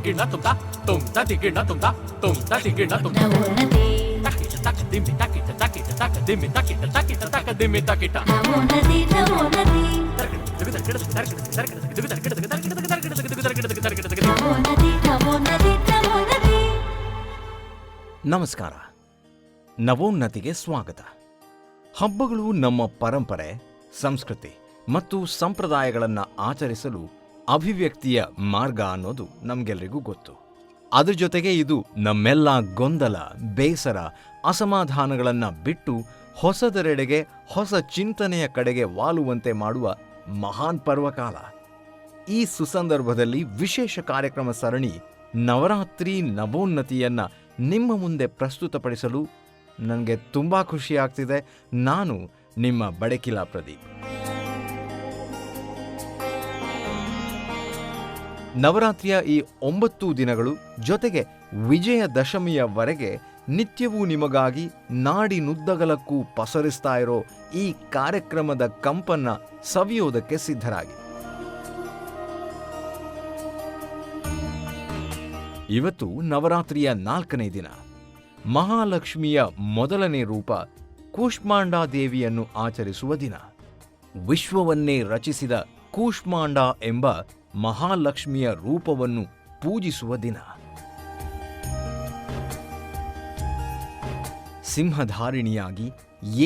ತಿಗಿಣ ತುಂತ ತಿಗಿಣ ತುಂತ ತಿಗಿಣ ತುಂತ taquita taca dimmi taquita taquita taca dimmi taquita taquita taca dimmi taquita ನಮಸ್ಕಾರ. ನವೋನ್ನತಿಗೆ ಸ್ವಾಗತ. ಹಬ್ಬಗಳು ನಮ್ಮ ಪರಂಪರೆ, ಸಂಸ್ಕೃತಿ ಮತ್ತು ಸಂಪ್ರದಾಯಗಳನ್ನು ಆಚರಿಸಲು ಅಭಿವ್ಯಕ್ತಿಯ ಮಾರ್ಗ ಅನ್ನೋದು ನಮಗೆಲ್ಲರಿಗೂ ಗೊತ್ತು. ಅದ್ರ ಜೊತೆಗೆ ಇದು ನಮ್ಮೆಲ್ಲ ಗೊಂದಲ, ಬೇಸರ, ಅಸಮಾಧಾನಗಳನ್ನು ಬಿಟ್ಟು ಹೊಸದರೆಡೆಗೆ, ಹೊಸ ಚಿಂತನೆಯ ಕಡೆಗೆ ವಾಲುವಂತೆ ಮಾಡುವ ಮಹಾನ್ ಪರ್ವಕಾಲ. ಈ ಸುಸಂದರ್ಭದಲ್ಲಿ ವಿಶೇಷ ಕಾರ್ಯಕ್ರಮ ಸರಣಿ ನವರಾತ್ರಿ ನವೋನ್ನತಿಯನ್ನು ನಿಮ್ಮ ಮುಂದೆ ಪ್ರಸ್ತುತಪಡಿಸಲು ನನಗೆ ತುಂಬ ಖುಷಿಯಾಗ್ತಿದೆ. ನಾನು ನಿಮ್ಮ ಬಡಕಿಲ ಪ್ರದೀಪ್. ನವರಾತ್ರಿಯ ಈ 9 ದಿನಗಳು ಜೊತೆಗೆ ವಿಜಯದಶಮಿಯವರೆಗೆ ನಿತ್ಯವೂ ನಿಮಗಾಗಿ ನಾಡಿನುದ್ದಗಲಕ್ಕೂ ಪಸರಿಸ್ತಾ ಇರೋ ಈ ಕಾರ್ಯಕ್ರಮದ ಕಂಪನ್ನ ಸವಿಯೋದಕ್ಕೆ ಸಿದ್ಧರಾಗಿ. ಇವತ್ತು ನವರಾತ್ರಿಯ 4ನೇ ದಿನ. ಮಹಾಲಕ್ಷ್ಮಿಯ ಮೊದಲನೇ ರೂಪ ಕೂಷ್ಮಾಂಡಾ ದೇವಿಯನ್ನು ಆಚರಿಸುವ ದಿನ. ವಿಶ್ವವನ್ನೇ ರಚಿಸಿದ ಕೂಷ್ಮಾಂಡ ಎಂಬ ಮಹಾಲಕ್ಷ್ಮಿಯ ರೂಪವನ್ನು ಪೂಜಿಸುವ ದಿನ. ಸಿಂಹಧಾರಿಣಿಯಾಗಿ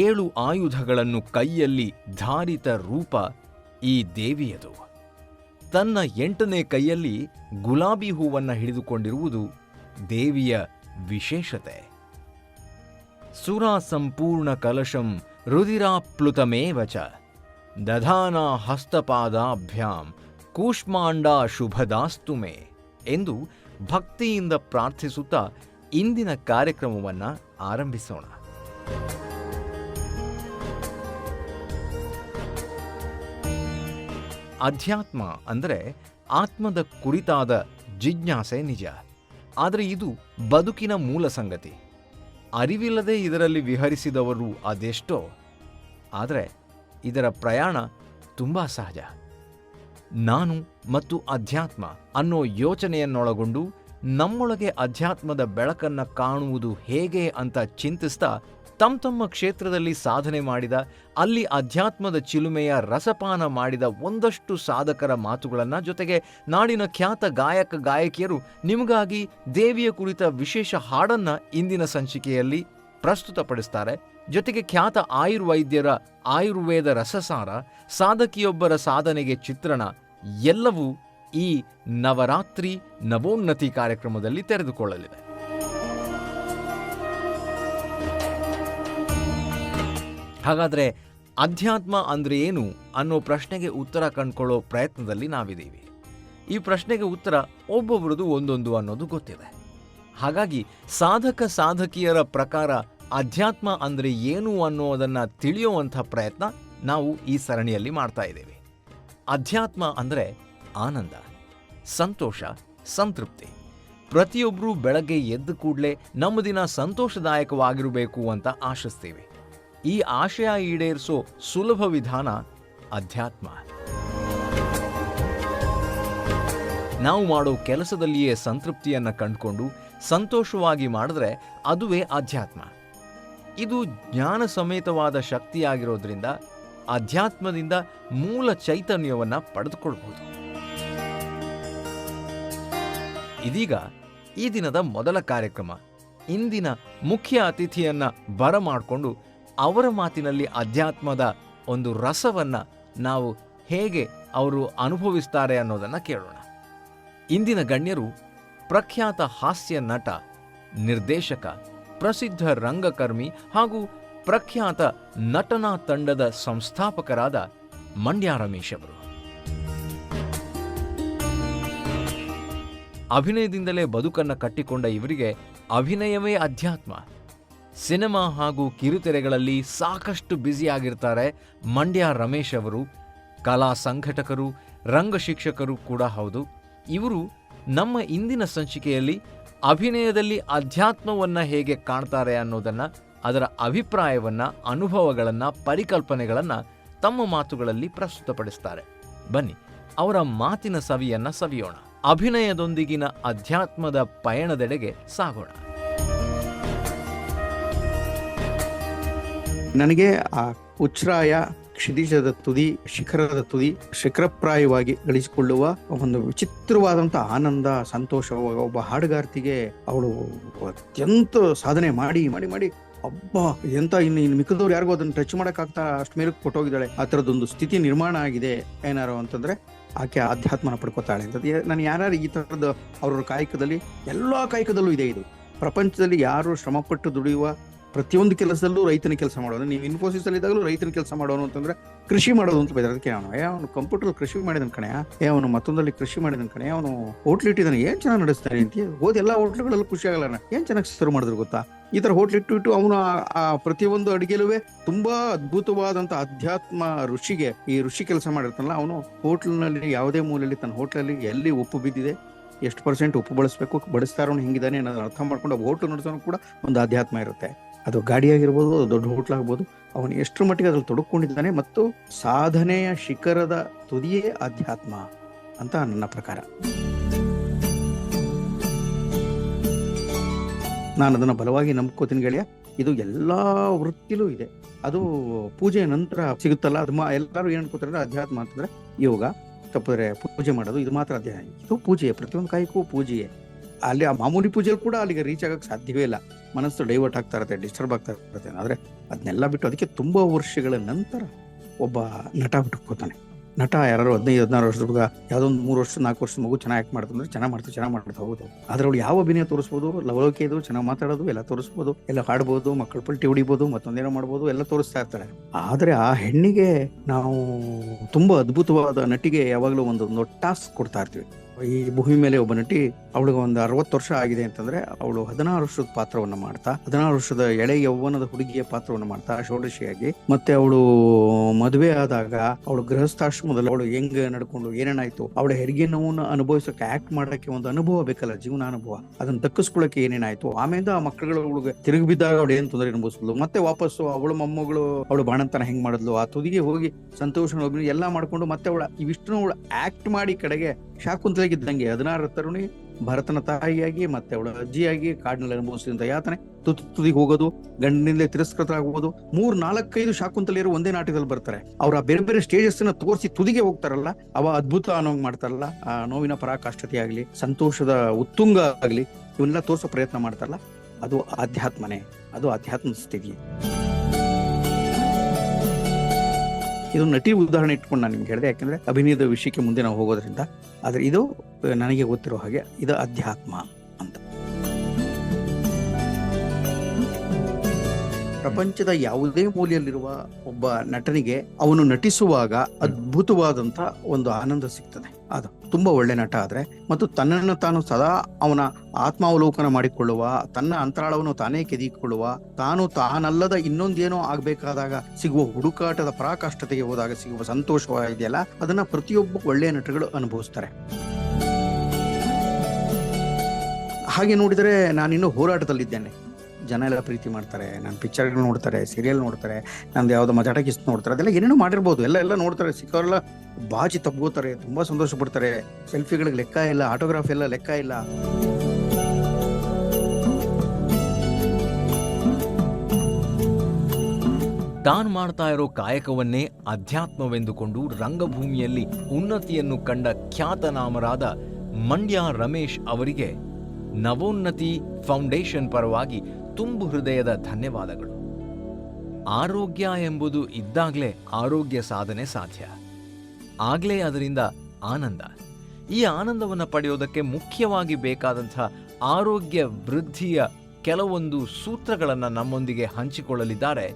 7 ಆಯುಧಗಳನ್ನು ಕೈಯಲ್ಲಿ ಧಾರಿತ ರೂಪ ಈ ದೇವಿಯದು. ತನ್ನ 8ನೇ ಕೈಯಲ್ಲಿ ಗುಲಾಬಿ ಹೂವನ್ನು ಹಿಡಿದುಕೊಂಡಿರುವುದು ದೇವಿಯ ವಿಶೇಷತೆ. ಸುರಾ ಸಂಪೂರ್ಣ ಕಲಶಂ ರುದಿರಾಪ್ಲುತಮೇವ ಚ ದಧಾನ ಹಸ್ತಪಾದಾಭ್ಯಾಂ ಕೂಷ್ಮಾಂಡ ಶುಭದಾಸ್ತುಮೆ ಎಂದು ಭಕ್ತಿಯಿಂದ ಪ್ರಾರ್ಥಿಸುತ್ತಾ ಇಂದಿನ ಕಾರ್ಯಕ್ರಮವನ್ನು ಆರಂಭಿಸೋಣ. ಅಧ್ಯಾತ್ಮ ಅಂದರೆ ಆತ್ಮದ ಕುರಿತಾದ ಜಿಜ್ಞಾಸೆ ನಿಜ. ಆದರೆ ಇದು ಬದುಕಿನ ಮೂಲ ಸಂಗತಿ. ಅರಿವಿಲ್ಲದೆ ಇದರಲ್ಲಿ ವಿಹರಿಸಿದವರು ಅದೆಷ್ಟೋ. ಆದರೆ ಇದರ ಪ್ರಯಾಣ ತುಂಬ ಸಹಜ. ನಾನು ಮತ್ತು ಅಧ್ಯಾತ್ಮ ಅನ್ನೋ ಯೋಚನೆಯನ್ನೊಳಗೊಂಡು ನಮ್ಮೊಳಗೆ ಅಧ್ಯಾತ್ಮದ ಬೆಳಕನ್ನು ಕಾಣುವುದು ಹೇಗೆ ಅಂತ ಚಿಂತಿಸ್ತಾ ತಮ್ಮ ಕ್ಷೇತ್ರದಲ್ಲಿ ಸಾಧನೆ ಮಾಡಿದ, ಅಲ್ಲಿ ಅಧ್ಯಾತ್ಮದ ಚಿಲುಮೆಯ ರಸಪಾನ ಮಾಡಿದ ಒಂದಷ್ಟು ಸಾಧಕರ ಮಾತುಗಳನ್ನು, ಜೊತೆಗೆ ನಾಡಿನ ಖ್ಯಾತ ಗಾಯಕ ಗಾಯಕಿಯರು ನಿಮಗಾಗಿ ದೇವಿಯ ಕುರಿತ ವಿಶೇಷ ಹಾಡನ್ನು ಇಂದಿನ ಸಂಚಿಕೆಯಲ್ಲಿ ಪ್ರಸ್ತುತಪಡಿಸ್ತಾರೆ. ಜೊತೆಗೆ ಖ್ಯಾತ ಆಯುರ್ವೈದ್ಯರ ಆಯುರ್ವೇದ ರಸಸಾರ, ಸಾಧಕಿಯೊಬ್ಬರ ಸಾಧನೆಗೆ ಚಿತ್ರಣ ಎಲ್ಲವೂ ಈ ನವರಾತ್ರಿ ನವೋನ್ನತಿ ಕಾರ್ಯಕ್ರಮದಲ್ಲಿ ತೆರೆದುಕೊಳ್ಳಲಿದೆ. ಹಾಗಾದರೆ ಅಧ್ಯಾತ್ಮ ಅಂದ್ರೆ ಏನು ಅನ್ನೋ ಪ್ರಶ್ನೆಗೆ ಉತ್ತರ ಕಂಡುಕೊಳ್ಳೋ ಪ್ರಯತ್ನದಲ್ಲಿ ನಾವಿದ್ದೀವಿ. ಈ ಪ್ರಶ್ನೆಗೆ ಉತ್ತರ ಒಬ್ಬೊಬ್ಬರದು ಒಂದೊಂದು ಅನ್ನೋದು ಗೊತ್ತಿದೆ. ಹಾಗಾಗಿ ಸಾಧಕ ಸಾಧಕಿಯರ ಪ್ರಕಾರ ಅಧ್ಯಾತ್ಮ ಅಂದರೆ ಏನು ಅನ್ನೋದನ್ನು ತಿಳಿಯುವಂಥ ಪ್ರಯತ್ನ ನಾವು ಈ ಸರಣಿಯಲ್ಲಿ ಮಾಡ್ತಾ ಇದ್ದೇವೆ. ಅಧ್ಯಾತ್ಮ ಅಂದರೆ ಆನಂದ, ಸಂತೋಷ, ಸಂತೃಪ್ತಿ. ಪ್ರತಿಯೊಬ್ಬರೂ ಬೆಳಗ್ಗೆ ಎದ್ದ ಕೂಡಲೇ ನಮ್ಮ ದಿನ ಸಂತೋಷದಾಯಕವಾಗಿರಬೇಕು ಅಂತ ಆಶಿಸ್ತೀವಿ. ಈ ಆಶಯ ಈಡೇರಿಸೋ ಸುಲಭ ವಿಧಾನ ಅಧ್ಯಾತ್ಮ. ನಾವು ಮಾಡೋ ಕೆಲಸದಲ್ಲಿಯೇ ಸಂತೃಪ್ತಿಯನ್ನು ಕಂಡುಕೊಂಡು ಸಂತೋಷವಾಗಿ ಮಾಡಿದ್ರೆ ಅದುವೇ ಅಧ್ಯಾತ್ಮ. ಇದು ಜ್ಞಾನ ಸಮೇತವಾದ ಶಕ್ತಿಯಾಗಿರೋದ್ರಿಂದ ಅಧ್ಯಾತ್ಮದಿಂದ ಮೂಲ ಚೈತನ್ಯವನ್ನು ಪಡೆದುಕೊಳ್ಬಹುದು. ಇದೀಗ ಈ ದಿನದ ಮೊದಲ ಕಾರ್ಯಕ್ರಮ. ಇಂದಿನ ಮುಖ್ಯ ಅತಿಥಿಯನ್ನ ಬರಮಾಡಿಕೊಂಡು ಅವರ ಮಾತಿನಲ್ಲಿ ಅಧ್ಯಾತ್ಮದ ಒಂದು ರಸವನ್ನು ನಾವು ಹೇಗೆ ಅವರು ಅನುಭವಿಸ್ತಾರೆ ಅನ್ನೋದನ್ನು ಕೇಳೋಣ. ಇಂದಿನ ಗಣ್ಯರು ಪ್ರಖ್ಯಾತ ಹಾಸ್ಯ ನಟ, ನಿರ್ದೇಶಕ, ಪ್ರಸಿದ್ಧ ರಂಗಕರ್ಮಿ ಹಾಗೂ ಪ್ರಖ್ಯಾತ ನಟನಾ ತಂಡದ ಸಂಸ್ಥಾಪಕರಾದ ಮಂಡ್ಯ ರಮೇಶ್ ಅವರು. ಅಭಿನಯದಿಂದಲೇ ಬದುಕನ್ನು ಕಟ್ಟಿಕೊಂಡ ಇವರಿಗೆ ಅಭಿನಯವೇ ಅಧ್ಯಾತ್ಮ. ಸಿನಿಮಾ ಹಾಗೂ ಕಿರುತೆರೆಗಳಲ್ಲಿ ಸಾಕಷ್ಟು ಬ್ಯುಸಿಯಾಗಿರ್ತಾರೆ ಮಂಡ್ಯ ರಮೇಶ್ ಅವರು. ಕಲಾ ಸಂಘಟಕರು, ರಂಗ ಶಿಕ್ಷಕರು ಕೂಡ ಹೌದು. ಇವರು ನಮ್ಮ ಇಂದಿನ ಸಂಚಿಕೆಯಲ್ಲಿ ಅಭಿನಯದಲ್ಲಿ ಅಧ್ಯಾತ್ಮವನ್ನು ಹೇಗೆ ಕಾಣ್ತಾರೆ ಅನ್ನೋದನ್ನು, ಅದರ ಅಭಿಪ್ರಾಯವನ್ನು, ಅನುಭವಗಳನ್ನು, ಪರಿಕಲ್ಪನೆಗಳನ್ನು ತಮ್ಮ ಮಾತುಗಳಲ್ಲಿ ಪ್ರಸ್ತುತಪಡಿಸ್ತಾರೆ. ಬನ್ನಿ ಅವರ ಮಾತಿನ ಸವಿಯನ್ನು ಸವಿಯೋಣ. ಅಭಿನಯದೊಂದಿಗಿನ ಅಧ್ಯಾತ್ಮದ ಪಯಣದೆಡೆಗೆ ಸಾಗೋಣ. ನನಗೆ ಆ ಉಚ್ಛ್ರಾಯ, ಕ್ಷಿತಿಜದ ತುದಿ, ಶಿಖರದ ತುದಿ, ಶಿಖರಪ್ರಾಯವಾಗಿ ಗಳಿಸಿಕೊಳ್ಳುವ ಒಂದು ವಿಚಿತ್ರವಾದಂಥ ಆನಂದ, ಸಂತೋಷ. ಒಬ್ಬ ಹಾಡುಗಾರ್ತಿಗೆ ಅವಳು ಅತ್ಯಂತ ಸಾಧನೆ ಮಾಡಿ ಮಾಡಿ ಮಾಡಿ ಅಬ್ಬಾ ಎಂತ ಇನ್ನು ಮಿಕ್ಕದವ್ರು ಯಾರಿಗೂ ಅದನ್ನು ಟಚ್ ಮಾಡೋಕ್ಕಾಗ್ತಾ ಅಷ್ಟು ಮೇಲಕ್ಕೆ ಕೊಟ್ಟೋಗಿದ್ದಾಳೆ. ಆ ಥರದೊಂದು ಸ್ಥಿತಿ ನಿರ್ಮಾಣ ಆಗಿದೆ ಏನಾರು ಅಂತಂದ್ರೆ ಆಕೆ ಆಧ್ಯಾತ್ಮನ ಪಡ್ಕೋತಾಳೆ ಅಂತ. ನಾನು ಯಾರು ಈ ಥರದ ಅವ್ರ ಕಾಯಕದಲ್ಲಿ, ಎಲ್ಲ ಕಾಯಕದಲ್ಲೂ ಇದೆ ಇದು. ಪ್ರಪಂಚದಲ್ಲಿ ಯಾರು ಶ್ರಮಪಟ್ಟು ದುಡಿಯುವ ಪ್ರತಿಯೊಂದು ಕೆಲಸದಲ್ಲೂ ರೈತನ ಕೆಲಸ ಮಾಡೋನು. ನೀವು ಇನ್ಫೋಸಿಸ್ ಅಲ್ಲಿ ಇದ್ದಾಗಲೂ ರೈತನ ಕೆಲಸ ಮಾಡೋನು ಅಂತಂದ್ರೆ ಕೃಷಿ ಮಾಡೋದು ಅಂತ ಬೈತಾರೆ. ಅದಕ್ಕೆ ಅವನು ಕಂಪ್ಯೂಟರ್ ಕೃಷಿ ಮಾಡಿದನ್ ಕಣೆ, ಅವನು ಮತ್ತೊಂದಲ್ಲಿ ಕೃಷಿ ಮಾಡಿದನ್ ಕಣೆ, ಅವನು ಹೋಟ್ಲ್ ಇಟ್ಟಿದ್ದಾನೆ, ಏನ್ ಚೆನ್ನಾಗಿ ನಡೆಸ್ತಾನೆ ಅಂತ ಹೋದ್ ಎಲ್ಲಾ ಹೋಟ್ಲುಗಳಲ್ಲೂ ಖುಷಿ ಆಗಲ್ಲ, ಏನ್ ಚೆನ್ನಾಗಿ ಸರ್ವ್ ಮಾಡಿದ್ರು ಗೊತ್ತಾ. ಈ ತರ ಹೋಟ್ಲ್ ಇಟ್ಟು ಅವನು ಆ ಪ್ರತಿಯೊಂದು ಅಡಿಗೆಲುವೆ ತುಂಬಾ ಅದ್ಭುತವಾದಂತ ಅಧ್ಯಾತ್ಮ ಋಷಿಗೆ ಈ ಋಷಿ ಕೆಲಸ ಮಾಡಿರ್ತಾನಲ್ಲ, ಅವನು ಹೋಟ್ಲ್ನಲ್ಲಿ ಯಾವುದೇ ಮೂಲೆಯಲ್ಲಿ ತನ್ನ ಹೋಟ್ಲಲ್ಲಿ ಎಲ್ಲಿ ಉಪ್ಪು ಬಿದ್ದಿದೆ, ಎಷ್ಟು % ಉಪ್ಪು ಬಳಸಬೇಕು, ಬಡಿಸ್ತಾರೋನು ಹೆಂಗಿದ್ದಾನೆ ಅನ್ನೋದನ್ನ ಅರ್ಥ ಮಾಡ್ಕೊಂಡು ಹೋಟ್ಲು ನಡೆಸೋನು ಕೂಡ ಒಂದು ಅಧ್ಯಾತ್ಮ ಇರುತ್ತೆ. ಅದು ಗಾಡಿಯಾಗಿರ್ಬೋದು, ಅದು ದೊಡ್ಡ ಹೋಟ್ಲಾಗ್ಬೋದು, ಅವನು ಎಷ್ಟರ ಮಟ್ಟಿಗೆ ಅದ್ರಲ್ಲಿ ತೊಡಕೊಂಡಿದ್ದಾನೆ. ಮತ್ತು ಸಾಧನೆಯ ಶಿಖರದ ತುದಿಯೇ ಅಧ್ಯಾತ್ಮ ಅಂತ ನನ್ನ ಪ್ರಕಾರ. ನಾನು ಅದನ್ನು ಬಲವಾಗಿ ನಂಬ್ಕೋತೀನಿ ಗೆಳೆಯ. ಇದು ಎಲ್ಲಾ ವೃತ್ತಿಲೂ ಇದೆ. ಅದು ಪೂಜೆಯ ನಂತರ ಸಿಗುತ್ತಲ್ಲ, ಅದು ಎಲ್ಲರೂ ಏನ್ ಅನ್ಕೋತಾರೆ ಅಧ್ಯಾತ್ಮ ಅಂತಂದ್ರೆ ಯೋಗ, ತಪ್ಪಿದ್ರೆ ಪೂಜೆ ಮಾಡೋದು, ಇದು ಮಾತ್ರ ಅಧ್ಯಾತ್ಮ. ಇದು ಪೂಜೆ, ಪ್ರತಿಯೊಂದು ಕಾಯಕ್ಕೂ ಪೂಜೆಯೇ. ಅಲ್ಲಿ ಆ ಮಾಮೂಲಿ ಪೂಜೆಯಲ್ಲಿ ಕೂಡ ಅಲ್ಲಿಗೆ ರೀಚ್ ಆಗಕ್ಕೆ ಸಾಧ್ಯವೇ ಇಲ್ಲ. ಮನಸ್ಸು ಡೈವರ್ಟ್ ಆಗ್ತಾ ಇರುತ್ತೆ, ಡಿಸ್ಟರ್ಬ್ ಆಗ್ತಾ ಇರುತ್ತೆ. ಆದ್ರೆ ಅದನ್ನೆಲ್ಲ ಬಿಟ್ಟು ಅದಕ್ಕೆ ತುಂಬಾ ವರ್ಷಗಳ ನಂತರ ಒಬ್ಬ ನಟ ಬಿಟ್ಕೋತಾನೆ. ನಟ ಯಾರು 15-16 ವರ್ಷದ ಹುಡುಗ, ಯಾವುದೋ ಒಂದು 3 ವರ್ಷ 4 ವರ್ಷದ ಮಗು ಚೆನ್ನಾಗಿ ಆಕ್ಟ್ ಮಾಡ್ತಂದ್ರೆ ಚೆನ್ನಾಗಿ ಮಾಡ್ತಾ ಹೌದು. ಆದ್ರೆ ಅವಳು ಯಾವ ಅಭಿನಯ ತೋರಿಸ್ಬೋದು, ಲವಲೋಕಿಯದು, ಚೆನ್ನಾಗಿ ಮಾತಾಡೋದು ಎಲ್ಲ ತೋರಿಸ್ಬೋದು, ಎಲ್ಲ ಹಾಡ್ಬೋದು, ಮಕ್ಕಳು ಪಲ್ಟಿ ಹೊಡಿಬೋದು, ಮತ್ತೊಂದೇನೋ ಮಾಡ್ಬೋದು, ಎಲ್ಲ ತೋರಿಸ್ತಾ ಇರ್ತಾಳೆ. ಆದ್ರೆ ಆ ಹೆಣ್ಣಿಗೆ ನಾವು ತುಂಬಾ ಅದ್ಭುತವಾದ ನಟಿಗೆ ಯಾವಾಗಲೂ ಒಂದು ಟಾಸ್ಕ್ ಕೊಡ್ತಾ ಇರ್ತೀವಿ. ಈ ಭೂಮಿ ಮೇಲೆ ಒಬ್ಬ ನಟಿ, ಅವಳಿಗೆ ಒಂದು 60 ವರ್ಷ ಆಗಿದೆ ಅಂತಂದ್ರೆ ಅವಳು 16 ವರ್ಷದ ಪಾತ್ರವನ್ನ ಮಾಡ್ತಾ, 16 ವರ್ಷದ ಎಳೆ ಯೌವನದ ಹುಡುಗಿಯ ಪಾತ್ರವನ್ನು ಮಾಡ್ತಾ ಷೋಡಶಿಯಾಗಿ, ಮತ್ತೆ ಅವಳು ಮದುವೆ ಆದಾಗ ಅವಳು ಗೃಹಸ್ಥಾಶ್ರಮದಲ್ಲಿ ಅವಳು ಹೆಂಗ್ ನಡ್ಕೊಂಡು ಏನೇನಾಯ್ತು, ಅವಳ ಹೆರಿಗೆ ನೋವನ್ನು ಅನುಭವಿಸಕ್ಕೆ ಆಕ್ಟ್ ಮಾಡಕ್ಕೆ ಒಂದು ಅನುಭವ ಬೇಕಲ್ಲ, ಜೀವನಾನುಭವ, ಅದನ್ನ ದಕ್ಕಿಸ್ಕೊಳ್ಳಕ್ಕೆ ಏನೇನಾಯ್ತು, ಆಮೇಲೆ ಆ ಮಕ್ಕಳುಗಳು ಅವಳಿಗೆ ತಿರುಗಿ ಬಿದ್ದಾಗ ಅವಳು ಏನ್ ತೊಂದರೆ ಅನುಭವಿಸ್ಬೋದು, ಮತ್ತೆ ವಾಪಸ್ಸು ಅವಳ ಮೊಮ್ಮಗಳು ಅವಳು ಬಾಣಂತನ ಹೆಂಗ್ ಮಾಡಿದ್ಲು, ಆ ತುದಿಗೆ ಹೋಗಿ ಸಂತೋಷ ಎಲ್ಲ ಮಾಡ್ಕೊಂಡು ಮತ್ತೆ ಅವಳ ಇವಿಷ್ಟು ಅವಳು ಆಕ್ಟ್ ಮಾಡಿ ಕಡೆಗೆ ಶಾಕುಂತಲೆಗಿದ್ದಂಗೆ 16 ತರುಣಿ ಭರತನ ತಾಯಿಯಾಗಿ ಮತ್ತೆ ಅವಳ ಅಜ್ಜಿಯಾಗಿ ಕಾಡಿನಲ್ಲಿ ಅನುಭವಿಸಿದಂತ ಯಾತನೆ, ತುದಿಗೆ ಹೋಗೋದು, ಗಂಡಿನಿಂದಲೇ ತಿರಸ್ಕೃತರಾಗುವುದು. 3-4-5 ಶಾಕುಂತಲೆಯರು ಒಂದೇ ನಾಟಕದಲ್ಲಿ ಬರ್ತಾರೆ. ಅವ್ರ ಬೇರೆ ಬೇರೆ ಸ್ಟೇಜಸ್ ನ ತೋರಿಸಿ ತುದಿಗೆ ಹೋಗ್ತಾರಲ್ಲ, ಅವ ಅದ್ಭುತ ಅನ್ನೋಂಗ್ ಮಾಡ್ತಾರಲ್ಲ, ಆ ನೋವಿನ ಪರಾಕಾಷ್ಠತೆ ಆಗ್ಲಿ, ಸಂತೋಷದ ಉತ್ತುಂಗ ಆಗ್ಲಿ, ಇವನ್ನೆಲ್ಲ ತೋರಿಸೋ ಪ್ರಯತ್ನ ಮಾಡ್ತಾರಲ್ಲ, ಅದು ಆಧ್ಯಾತ್ಮನೇ, ಅದು ಆಧ್ಯಾತ್ಮದ ಸ್ಥಿತಿ. ಇದು ನಟಿ ಉದಾಹರಣೆ ಇಟ್ಕೊಂಡು ನಾನು ನಿಮ್ಗೆ ಹೇಳಿದೆ, ಯಾಕಂದ್ರೆ ಅಭಿನಯದ ವಿಷಯಕ್ಕೆ ಮುಂದೆ ನಾವು ಹೋಗೋದ್ರಿಂದ. ಆದ್ರೆ ಇದು ನನಗೆ ಗೊತ್ತಿರೋ ಹಾಗೆ ಇದು ಅಧ್ಯಾತ್ಮ ಅಂತ. ಪ್ರಪಂಚದ ಯಾವುದೇ ಮೂಲೆಯಲ್ಲಿರುವ ಒಬ್ಬ ನಟನಿಗೆ ಅವನು ನಟಿಸುವಾಗ ಅದ್ಭುತವಾದಂತ ಒಂದು ಆನಂದ ಸಿಗ್ತದೆ. ಅದು ತುಂಬಾ ಒಳ್ಳೆ ನಟ ಆದ್ರೆ, ಮತ್ತು ತನ್ನನ್ನು ತಾನು ಸದಾ ಅವನ ಆತ್ಮಾವಲೋಕನ ಮಾಡಿಕೊಳ್ಳುವ, ತನ್ನ ಅಂತರಾಳವನ್ನು ತಾನೇ ಕೆದಿಕೊಳ್ಳುವ, ತಾನಲ್ಲದ ಇನ್ನೊಂದೇನೋ ಆಗ್ಬೇಕಾದಾಗ ಸಿಗುವ ಹುಡುಕಾಟದ ಪರಾಕಾಷ್ಠತೆಗೆ ಹೋದಾಗ ಸಿಗುವ ಸಂತೋಷವಾಗಿದೆಯಲ್ಲ, ಅದನ್ನ ಪ್ರತಿಯೊಬ್ಬ ಒಳ್ಳೆಯ ನಟಗಳು ಅನುಭವಿಸ್ತಾರೆ. ಹಾಗೆ ನೋಡಿದರೆ ನಾನಿನ್ನೂ ಹೋರಾಟದಲ್ಲಿದ್ದೇನೆ. ಜನ ಎಲ್ಲ ಪ್ರೀತಿ ಮಾಡ್ತಾರೆ, ನನ್ನ ಪಿಕ್ಚರ್ಗಳು ನೋಡ್ತಾರೆ, ಸೀರಿಯಲ್ ನೋಡ್ತಾರೆ, ನಂದು ಯಾವ್ದೋ ಮಜಾಟ ಕಿಸ್ ನೋಡ್ತಾರೆ, ಅದೆಲ್ಲ ಏನೇನೋ ಮಾಡಿರ್ಬೋದು, ಎಲ್ಲ ನೋಡ್ತಾರೆ, ಸಿಕ್ಕವರೆಲ್ಲ ಬಾಜಿ ತಬ್ಗೋತಾರೆ, ತುಂಬಾ ಸಂತೋಷ ಪಡ್ತಾರೆ. ಸೆಲ್ಫಿಗಳಿಗೆ ಲೆಕ್ಕ ಇಲ್ಲ, ಆಟೋಗ್ರಾಫ್ ಎಲ್ಲ ಲೆಕ್ಕ ಇಲ್ಲ. ತಾನು ಮಾಡ್ತಾ ಇರೋ ಕಾಯಕವನ್ನೇ ಅಧ್ಯಾತ್ಮವೆಂದುಕೊಂಡು ರಂಗಭೂಮಿಯಲ್ಲಿ ಉನ್ನತಿಯನ್ನು ಕಂಡ ಖ್ಯಾತನಾಮರಾದ ಮಂಡ್ಯ ರಮೇಶ್ ಅವರಿಗೆ ನವೋನ್ನತಿ ಫೌಂಡೇಶನ್ ಪರವಾಗಿ ತುಂಬು ಹೃದಯದ ಧನ್ಯವಾದಗಳು. ಆರೋಗ್ಯ ಎಂಬುದು ಇದ್ದಾಗಲೇ ಆರೋಗ್ಯ ಸಾಧನೆ ಸಾಧ್ಯ, ಆಗಲೇ ಅದರಿಂದ ಆನಂದ. ಈ ಆನಂದವನ್ನು ಪಡೆಯೋದಕ್ಕೆ ಮುಖ್ಯವಾಗಿ ಬೇಕಾದಂಥ ಆರೋಗ್ಯ ವೃದ್ಧಿಯ ಕೆಲವೊಂದು ಸೂತ್ರಗಳನ್ನು ನಮ್ಮೊಂದಿಗೆ ಹಂಚಿಕೊಳ್ಳಲಿದ್ದಾರೆ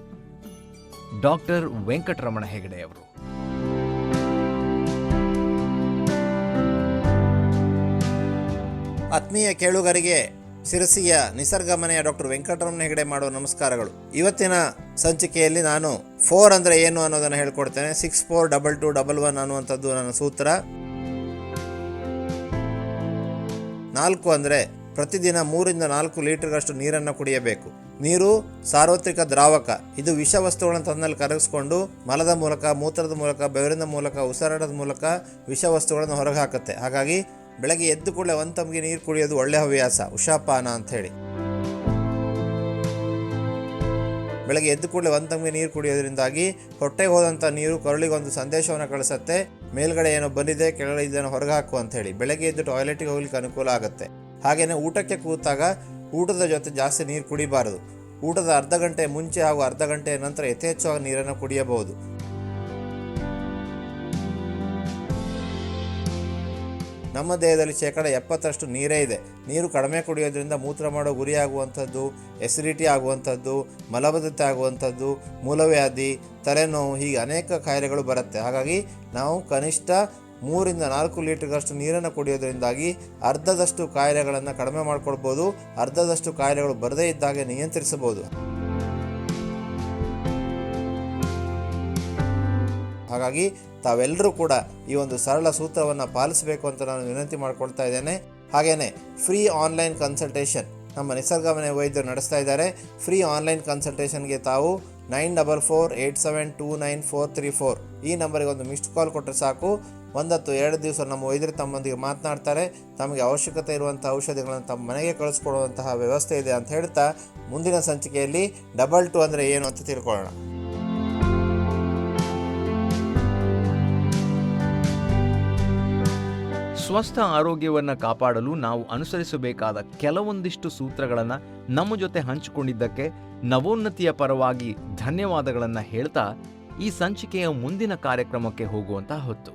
ಡಾಕ್ಟರ್ ವೆಂಕಟರಮಣ ಹೆಗಡೆ ಅವರು. ಆತ್ಮೀಯ ಕೇಳುಗರಿಗೆ ಸಿರಸಿಯ ನಿಸರ್ಗ ಮನೆಯ ಡಾಕ್ಟರ್ ವೆಂಕಟರಮಣ ಹೆಗಡೆ ಮಾಡುವ ನಮಸ್ಕಾರಗಳು. ಇವತ್ತಿನ ಸಂಚಿಕೆಯಲ್ಲಿ ನಾನು 4 ಅಂದರೆ ಏನು ಅನ್ನೋದನ್ನು ಹೇಳ್ಕೊಡ್ತೇನೆ. 642211 ಅನ್ನುವಂಥದ್ದು ನನ್ನ ಸೂತ್ರ. 4 ಅಂದರೆ ಪ್ರತಿದಿನ 3-4 ಲೀಟರ್ಗಷ್ಟು ನೀರನ್ನು ಕುಡಿಯಬೇಕು. ನೀರು ಸಾರ್ವತ್ರಿಕ ದ್ರಾವಕ. ಇದು ವಿಷವಸ್ತುಗಳನ್ನು ತನ್ನಲ್ಲಿ ಕರಗಿಸ್ಕೊಂಡು ಮಲದ ಮೂಲಕ, ಮೂತ್ರದ ಮೂಲಕ, ಬೆವರಿನ ಮೂಲಕ, ಉಸಿರಾಟದ ಮೂಲಕ ವಿಷವಸ್ತುಗಳನ್ನು ಹೊರಗೆ ಹಾಕುತ್ತೆ. ಹಾಗಾಗಿ ಬೆಳಗ್ಗೆ ಎದ್ದು ಕೂಡಲೇ ಒಂದು ತಮ್ಗೆ ನೀರು ಕುಡಿಯೋದು ಒಳ್ಳೆ ಹವ್ಯಾಸ, ಉಷಾಪಾನ ಅಂಥೇಳಿ. ಬೆಳಗ್ಗೆ ಎದ್ದು ಕೂಡಲೇ ಒಂದು ತಮ್ಗೆ ನೀರು ಕುಡಿಯೋದ್ರಿಂದಾಗಿ ಹೊಟ್ಟೆಗೆ ಹೋದಂಥ ನೀರು ಕರುಳಿಗೆ ಒಂದು ಸಂದೇಶವನ್ನು ಕಳಿಸುತ್ತೆ, ಮೇಲ್ಗಡೆ ಏನೋ ಬಂದಿದೆ, ಕೆಳಗಡೆ ಇದನ್ನು ಹೊರಗೆ ಹಾಕು ಅಂಥೇಳಿ. ಬೆಳಗ್ಗೆ ಎದ್ದು ಟಾಯ್ಲೆಟಿಗೆ ಹೋಗ್ಲಿಕ್ಕೆ ಅನುಕೂಲ ಆಗುತ್ತೆ. ಹಾಗೆಯೇ ಊಟಕ್ಕೆ ಕೂತಾಗ ಊಟದ ಜೊತೆ ಜಾಸ್ತಿ ನೀರು ಕುಡಿಬಾರದು. ಊಟದ ಅರ್ಧ ಗಂಟೆ ಮುಂಚೆ ಹಾಗೂ ಅರ್ಧ ಗಂಟೆಯ ನಂತರ ಯಥೇಚ್ಛವಾಗಿ ನೀರನ್ನು ಕುಡಿಯಬಹುದು. ನಮ್ಮ ದೇಹದಲ್ಲಿ 70% ನೀರೇ ಇದೆ. ನೀರು ಕಡಿಮೆ ಕುಡಿಯೋದ್ರಿಂದ ಮೂತ್ರ ಮಾಡೋ ಗುರಿಯಾಗುವಂಥದ್ದು, ಎಸಿಡಿಟಿ ಆಗುವಂಥದ್ದು, ಮಲಬದ್ಧತೆ ಆಗುವಂಥದ್ದು, ಮೂಲವ್ಯಾಧಿ, ತಲೆನೋವು, ಹೀಗೆ ಅನೇಕ ಕಾಯಿಲೆಗಳು ಬರುತ್ತೆ. ಹಾಗಾಗಿ ನಾವು ಕನಿಷ್ಠ 3ರಿಂದ 4 ಲೀಟರ್ಗಳಷ್ಟು ನೀರನ್ನು ಕುಡಿಯೋದ್ರಿಂದಾಗಿ ಅರ್ಧದಷ್ಟು ಕಾಯಿಲೆಗಳನ್ನು ಕಡಿಮೆ ಮಾಡ್ಕೊಳ್ಬೋದು, ಅರ್ಧದಷ್ಟು ಕಾಯಿಲೆಗಳು ಬರದೇ ಇದ್ದಾಗೆ ನಿಯಂತ್ರಿಸಬಹುದು. ಹಾಗಾಗಿ ತಾವೆಲ್ಲರೂ ಕೂಡ ಈ ಒಂದು ಸರಳ ಸೂತ್ರವನ್ನು ಪಾಲಿಸಬೇಕು ಅಂತ ನಾನು ವಿನಂತಿ ಮಾಡಿಕೊಳ್ತಾ ಇದ್ದೇನೆ. ಹಾಗೆಯೇ ಫ್ರೀ ಆನ್ಲೈನ್ ಕನ್ಸಲ್ಟೇಷನ್ ನಮ್ಮ ನಿಸರ್ಗಮನೆ ವೈದ್ಯರು ನಡೆಸ್ತಾ ಇದ್ದಾರೆ. ಫ್ರೀ ಆನ್ಲೈನ್ ಕನ್ಸಲ್ಟೇಷನ್ಗೆ ತಾವು 9448729434 ಈ ನಂಬರಿಗೆ ಒಂದು ಮಿಸ್ಡ್ ಕಾಲ್ ಕೊಟ್ಟರೆ ಸಾಕು. 1-2 ದಿವಸ ನಮ್ಮ ವೈದ್ಯರು ತಮ್ಮೊಂದಿಗೆ ಮಾತನಾಡ್ತಾರೆ. ತಮಗೆ ಅವಶ್ಯಕತೆ ಇರುವಂಥ ಔಷಧಿಗಳನ್ನು ತಮ್ಮ ಮನೆಗೆ ಕಳಿಸ್ಕೊಡುವಂತಹ ವ್ಯವಸ್ಥೆ ಇದೆ ಅಂತ ಹೇಳ್ತಾ ಮುಂದಿನ ಸಂಚಿಕೆಯಲ್ಲಿ 22 ಅಂದರೆ ಏನು ಅಂತ ತಿಳ್ಕೊಳ್ಳೋಣ. ಸ್ವಸ್ಥ ಆರೋಗ್ಯವನ್ನು ಕಾಪಾಡಲು ನಾವು ಅನುಸರಿಸಬೇಕಾದ ಕೆಲವೊಂದಿಷ್ಟು ಸೂತ್ರಗಳನ್ನು ನಮ್ಮ ಜೊತೆ ಹಂಚಿಕೊಂಡಿದ್ದಕ್ಕೆ ನವೋನ್ನತಿಯ ಪರವಾಗಿ ಧನ್ಯವಾದಗಳನ್ನು ಹೇಳ್ತಾ ಈ ಸಂಚಿಕೆಯ ಮುಂದಿನ ಕಾರ್ಯಕ್ರಮಕ್ಕೆ ಹೋಗುವಂತ ಹೊತ್ತು.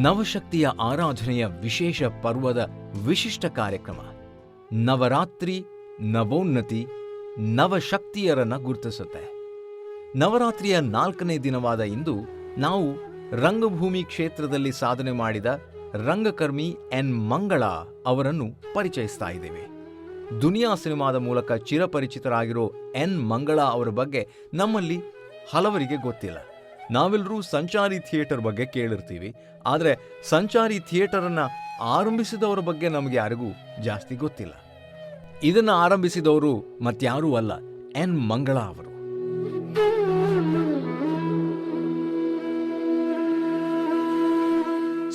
ನವಶಕ್ತಿಯ ಆರಾಧನೆಯ ವಿಶೇಷ ಪರ್ವದ ವಿಶಿಷ್ಟ ಕಾರ್ಯಕ್ರಮ ನವರಾತ್ರಿ ನವೋನ್ನತಿ ನವಶಕ್ತಿಯರನ್ನು ಗುರುತಿಸುತ್ತೆ. ನವರಾತ್ರಿಯ 4ನೇ ದಿನವಾದ ಇಂದು ನಾವು ರಂಗಭೂಮಿ ಕ್ಷೇತ್ರದಲ್ಲಿ ಸಾಧನೆ ಮಾಡಿದ ರಂಗಕರ್ಮಿ ಎನ್ ಮಂಗಳ ಅವರನ್ನು ಪರಿಚಯಿಸ್ತಾ ಇದ್ದೇವೆ. ದುನಿಯಾ ಸಿನಿಮಾದ ಮೂಲಕ ಚಿರಪರಿಚಿತರಾಗಿರೋ ಎನ್ ಮಂಗಳ ಅವರ ಬಗ್ಗೆ ನಮ್ಮಲ್ಲಿ ಹಲವರಿಗೆ ಗೊತ್ತಿಲ್ಲ. ನಾವೆಲ್ಲರೂ ಸಂಚಾರಿ ಥಿಯೇಟರ್ ಬಗ್ಗೆ ಕೇಳಿರ್ತೀವಿ, ಆದರೆ ಸಂಚಾರಿ ಥಿಯೇಟರನ್ನು ಆರಂಭಿಸಿದವರ ಬಗ್ಗೆ ನಮಗೆ ಯಾರಿಗೂ ಜಾಸ್ತಿ ಗೊತ್ತಿಲ್ಲ. ಇದನ್ನು ಆರಂಭಿಸಿದವರು ಮತ್ಯಾರೂ ಅಲ್ಲ, ಎನ್ ಮಂಗಳ ಅವರು.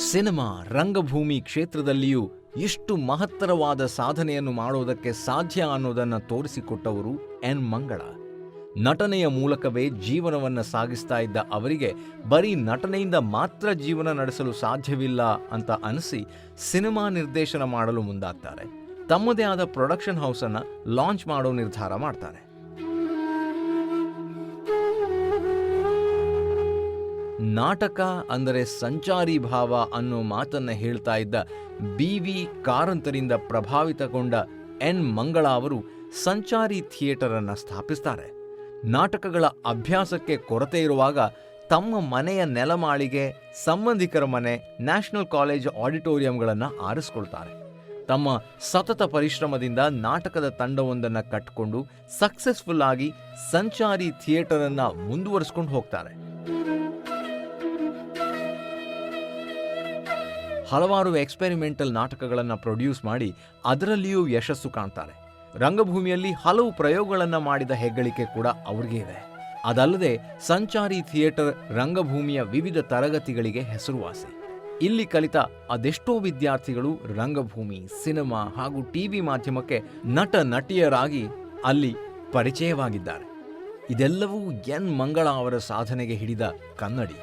ಸಿನಿಮಾ ರಂಗಭೂಮಿ ಕ್ಷೇತ್ರದಲ್ಲಿಯೂ ಎಷ್ಟು ಮಹತ್ತರವಾದ ಸಾಧನೆಯನ್ನು ಮಾಡೋದಕ್ಕೆ ಸಾಧ್ಯ ಅನ್ನೋದನ್ನು ತೋರಿಸಿಕೊಟ್ಟವರು ಎನ್ ಮಂಗಳ. ನಟನೆಯ ಮೂಲಕವೇ ಜೀವನವನ್ನು ಸಾಗಿಸ್ತಾ ಇದ್ದ ಅವರಿಗೆ ಬರೀ ನಟನೆಯಿಂದ ಮಾತ್ರ ಜೀವನ ನಡೆಸಲು ಸಾಧ್ಯವಿಲ್ಲ ಅಂತ ಅನಿಸಿ ಸಿನಿಮಾ ನಿರ್ದೇಶನ ಮಾಡಲು ಮುಂದಾಗ್ತಾರೆ. ತಮ್ಮದೇ ಆದ ಪ್ರೊಡಕ್ಷನ್ ಹೌಸನ್ನು ಲಾಂಚ್ ಮಾಡೋ ನಿರ್ಧಾರ ಮಾಡ್ತಾರೆ. ನಾಟಕ ಅಂದರೆ ಸಂಚಾರಿ ಭಾವ ಅನ್ನೋ ಮಾತನ್ನು ಹೇಳ್ತಾ ಇದ್ದ BV ಕಾರಂತರಿಂದ ಪ್ರಭಾವಿತಗೊಂಡ ಎನ್ ಮಂಗಳ ಅವರು ಸಂಚಾರಿ ಥಿಯೇಟರನ್ನು ಸ್ಥಾಪಿಸ್ತಾರೆ. ನಾಟಕಗಳ ಅಭ್ಯಾಸಕ್ಕೆ ಕೊರತೆ ಇರುವಾಗ ತಮ್ಮ ಮನೆಯ ನೆಲಮಾಳಿಗೆ, ಸಂಬಂಧಿಕರ ಮನೆ, ನ್ಯಾಷನಲ್ ಕಾಲೇಜ್ ಆಡಿಟೋರಿಯಂಗಳನ್ನು ಆರಿಸ್ಕೊಳ್ತಾರೆ. ತಮ್ಮ ಸತತ ಪರಿಶ್ರಮದಿಂದ ನಾಟಕದ ತಂಡವೊಂದನ್ನು ಕಟ್ಟಿಕೊಂಡು ಸಕ್ಸಸ್ಫುಲ್ ಆಗಿ ಸಂಚಾರಿ ಥಿಯೇಟರನ್ನು ಮುಂದುವರಿಸ್ಕೊಂಡು ಹೋಗ್ತಾರೆ. ಹಲವಾರು ಎಕ್ಸ್ಪೆರಿಮೆಂಟಲ್ ನಾಟಕಗಳನ್ನು ಪ್ರೊಡ್ಯೂಸ್ ಮಾಡಿ ಅದರಲ್ಲಿಯೂ ಯಶಸ್ಸು ಕಾಣ್ತಾರೆ. ರಂಗಭೂಮಿಯಲ್ಲಿ ಹಲವು ಪ್ರಯೋಗಗಳನ್ನು ಮಾಡಿದ ಹೆಗ್ಗಳಿಕೆ ಕೂಡ ಅವ್ರಿಗೆ ಇದೆ. ಅದಲ್ಲದೆ ಸಂಚಾರಿ ಥಿಯೇಟರ್ ರಂಗಭೂಮಿಯ ವಿವಿಧ ತರಗತಿಗಳಿಗೆ ಹೆಸರುವಾಸಿ. ಇಲ್ಲಿ ಕಲಿತ ಅದೆಷ್ಟೋ ವಿದ್ಯಾರ್ಥಿಗಳು ರಂಗಭೂಮಿ, ಸಿನಿಮಾ ಹಾಗೂ ಟಿವಿ ಮಾಧ್ಯಮಕ್ಕೆ ನಟ ನಟಿಯರಾಗಿ ಅಲ್ಲಿ ಪರಿಚಯವಾಗಿದ್ದಾರೆ. ಇದೆಲ್ಲವೂ ಎನ್ ಮಂಗಳ ಅವರ ಸಾಧನೆಗೆ ಹಿಡಿದ ಕನ್ನಡಿ.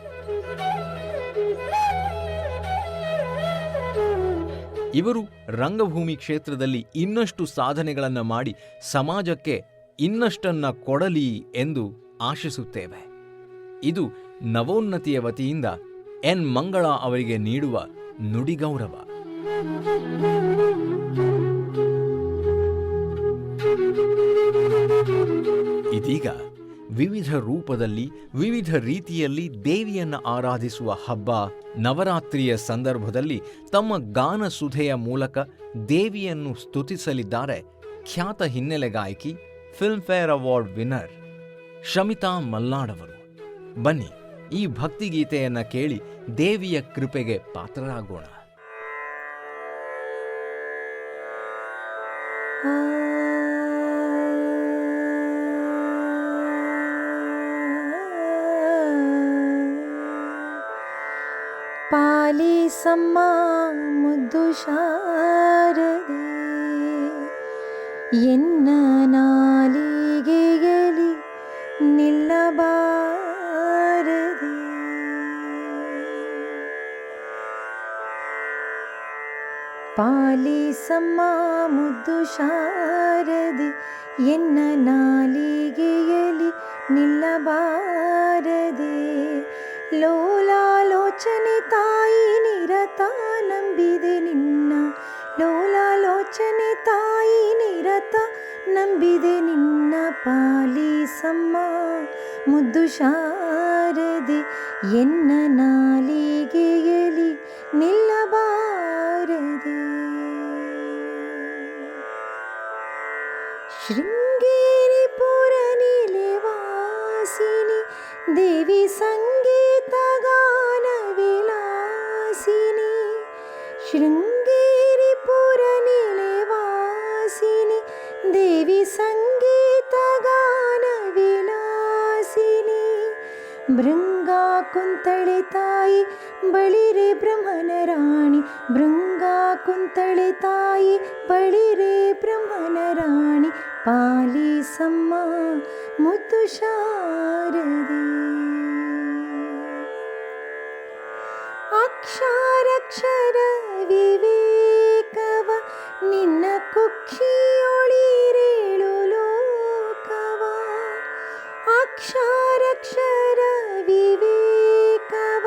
ಇವರು ರಂಗಭೂಮಿ ಕ್ಷೇತ್ರದಲ್ಲಿ ಇನ್ನಷ್ಟು ಸಾಧನೆಗಳನ್ನು ಮಾಡಿ ಸಮಾಜಕ್ಕೆ ಇನ್ನಷ್ಟನ್ನ ಕೊಡಲಿ ಎಂದು ಆಶಿಸುತ್ತೇವೆ. ಇದು ನವೋನ್ನತಿಯ ವತಿಯಿಂದ ಎನ್ ಮಂಗಳ ಅವರಿಗೆ ನೀಡುವ ನುಡಿಗೌರವ. ಇದೀಗ ವಿವಿಧ ರೂಪದಲ್ಲಿ, ವಿವಿಧ ರೀತಿಯಲ್ಲಿ ದೇವಿಯನ್ನು ಆರಾಧಿಸುವ ಹಬ್ಬ ನವರಾತ್ರಿಯ ಸಂದರ್ಭದಲ್ಲಿ ತಮ್ಮ ಗಾನ ಸುಧೆಯ ಮೂಲಕ ದೇವಿಯನ್ನು ಸ್ತುತಿಸಲಿದ್ದಾರೆ ಖ್ಯಾತ ಹಿನ್ನೆಲೆ ಗಾಯಕಿ, Filmfare award winner Shamita Malnad ಅವರು. ಬನ್ನಿ ಈ ಭಕ್ತಿಗೀತೆಯನ್ನು ಕೇಳಿ ದೇವಿಯ ಕೃಪೆಗೆ ಪಾತ್ರರಾಗೋಣ. ಪಾಲಿಸಮ್ಮ ಮುದ್ದು ಶಾರದೆ ಎನ್ನ ನಾಲಿಗೆಯಲ್ಲಿ ನಿಲ್ಲಬಾರದೆ. ಪಾಲಿಸಮ್ಮ ಮುದ್ದು ಶಾರದೆ ಎನ್ನ ನಾಲಿಗೆಯಲ್ಲಿ ನಿಲ್ಲಬಾರದೆ. ಲೋಲಾಲೋಚನೆ ತಾಯಿ ನಿರತ ನಂಬಿದೆ ನಿನ್ನ, ಲೋಲಾಲೋಚನೆ ತಾಯಿ ನಿರತ ನಂಬಿದೆ ನಿನ್ನ. ಪಾಲಿಸಮ್ಮ ಮುದ್ದು ಶಾರದೆ ಎನ್ನ ನಾಲಿಗೆಯಲ್ಲಿ ನಿಲ್ಲಬಾರದೆ. ಶೃಂಗೇರಿಪುರ ನಿಲಯವಾಸಿನಿ ದೇವಿ ಸಂಗೀತ ಗಾನ ವಿಲಾಸಿನಿ. ಶೃಂಗೇರಿಪುರ ನಿಲಯವಾಸಿನಿ ದೇವಿ ಸಂಗೀತ ಗಾನ ವಿಲಾಸಿನಿ. ಭೃಂಗಾ ಕುಂತಳೆ ತಾಯಿ ಬಳಿರೆ ಬ್ರಹ್ಮನ ರಾಣಿ, ಭೃಂಗಾ ಕುಂತಳೆ ತಾಯಿ ಬಳಿರೆ ಬ್ರಹ್ಮನ ರಾಣಿ. ಪಾಲಿಸಮ್ಮ ಮುದ್ದು ಶಾರದೆ ಅಕ್ಷರಾಕ್ಷರ ವಿವೇಕವ ನಿನ್ನ ಕುಕ್ಷಿಯೊಳಿರೇಳು ಲೋಕವ. ಅಕ್ಷರಾಕ್ಷರ ವಿವೇಕವ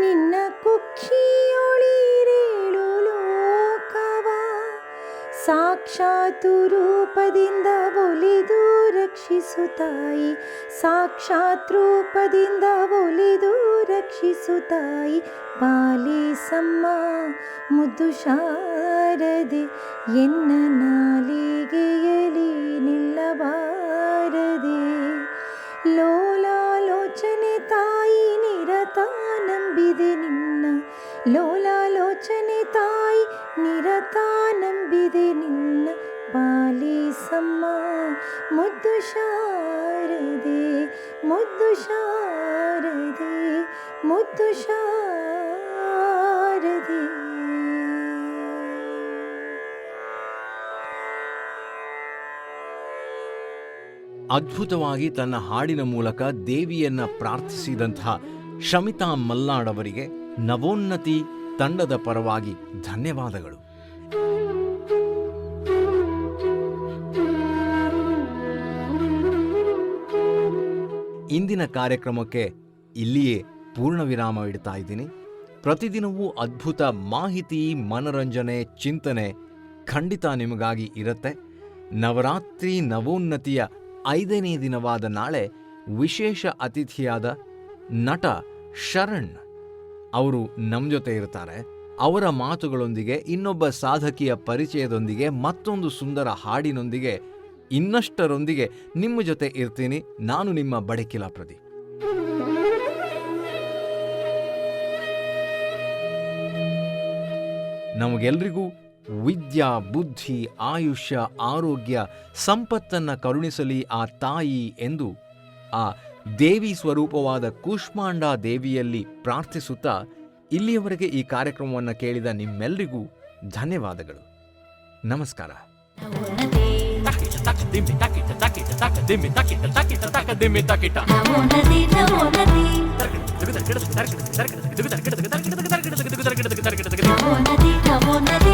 ನಿನ್ನ ಕುಕ್ಷಿಯೊಳಿರೇಳು ಲೋಕವ. ಸಾಕ್ಷಾತ್ ರೂಪದಿಂದ ಒಲಿದು ರಕ್ಷಿಸು ತಾಯಿ, ಸಾಕ್ಷಾತ್ ರೂಪದಿಂದ ಒಲಿದು ರಕ್ಷಿಸು ತಾಯಿ. ಪಾಲಿಸಮ್ಮ ಮುದ್ದು ಶಾರದೆ ಎನ್ನ ನಾಲಿಗೆಯಲ್ಲಿ ನಿಲ್ಲಬಾರದೆ. ಲೋಲಾಲೋಚನೆ ತಾಯಿ ನಿರತ ನಂಬಿದೆ ನಿನ್ನ, ಲೋಲಾಲೋಚನೆ ತಾಯಿ ನಿರತ ನಂಬಿದೆ ನಿನ್ನ. ಪಾಲಿಸಮ್ಮ ಮುದ್ದು ಶಾರದೆ, ಮುದ್ದು ಶಾರದೆ, ಮುದ್ದು ಶಾರದೆ. ಅದ್ಭುತವಾಗಿ ತನ್ನ ಹಾಡಿನ ಮೂಲಕ ದೇವಿಯನ್ನ ಪ್ರಾರ್ಥಿಸಿದಂತಹ ಶಮಿತಾ ಮಲ್ನಾಡ್ ಅವರಿಗೆ ನವೋನ್ನತಿ ತಂಡದ ಪರವಾಗಿ ಧನ್ಯವಾದಗಳು. ಇಂದಿನ ಕಾರ್ಯಕ್ರಮಕ್ಕೆ ಇಲ್ಲಿಯೇ ಪೂರ್ಣ ವಿರಾಮ ಇಡ್ತಾ ಇದ್ದೀನಿ. ಪ್ರತಿದಿನವೂ ಅದ್ಭುತ ಮಾಹಿತಿ, ಮನರಂಜನೆ, ಚಿಂತನೆ ಖಂಡಿತ ನಿಮಗಾಗಿ ಇರುತ್ತೆ. ನವರಾತ್ರಿ ನವೋನ್ನತಿಯ 5ನೇ ದಿನವಾದ ನಾಳೆ ವಿಶೇಷ ಅತಿಥಿಯಾದ ನಟ ಶರಣ್ ಅವರು ನಮ್ಮ ಜೊತೆ ಇರ್ತಾರೆ. ಅವರ ಮಾತುಗಳೊಂದಿಗೆ, ಇನ್ನೊಬ್ಬ ಸಾಧಕಿಯ ಪರಿಚಯದೊಂದಿಗೆ, ಮತ್ತೊಂದು ಸುಂದರ ಹಾಡಿನೊಂದಿಗೆ, ಇನ್ನಷ್ಟರೊಂದಿಗೆ ನಿಮ್ಮ ಜೊತೆ ಇರ್ತೀನಿ. ನಾನು ನಿಮ್ಮ ಬಡಕಿಲ ಪ್ರದೀಪ್. ನಮಗೆಲ್ರಿಗೂ ವಿದ್ಯಾ, ಬುದ್ಧಿ, ಆಯುಷ್ಯ, ಆರೋಗ್ಯ, ಸಂಪತ್ತನ್ನು ಕರುಣಿಸಲಿ ಆ ತಾಯಿ ಎಂದು ಆ ದೇವಿ ಸ್ವರೂಪವಾದ ಕೂಷ್ಮಾಂಡ ದೇವಿಯಲ್ಲಿ ಪ್ರಾರ್ಥಿಸುತ್ತಾ ಇಲ್ಲಿಯವರೆಗೆ ಈ ಕಾರ್ಯಕ್ರಮವನ್ನು ಕೇಳಿದ ನಿಮ್ಮೆಲ್ಲರಿಗೂ ಧನ್ಯವಾದಗಳು. ನಮಸ್ಕಾರ. ನವೋನ್ನತಿ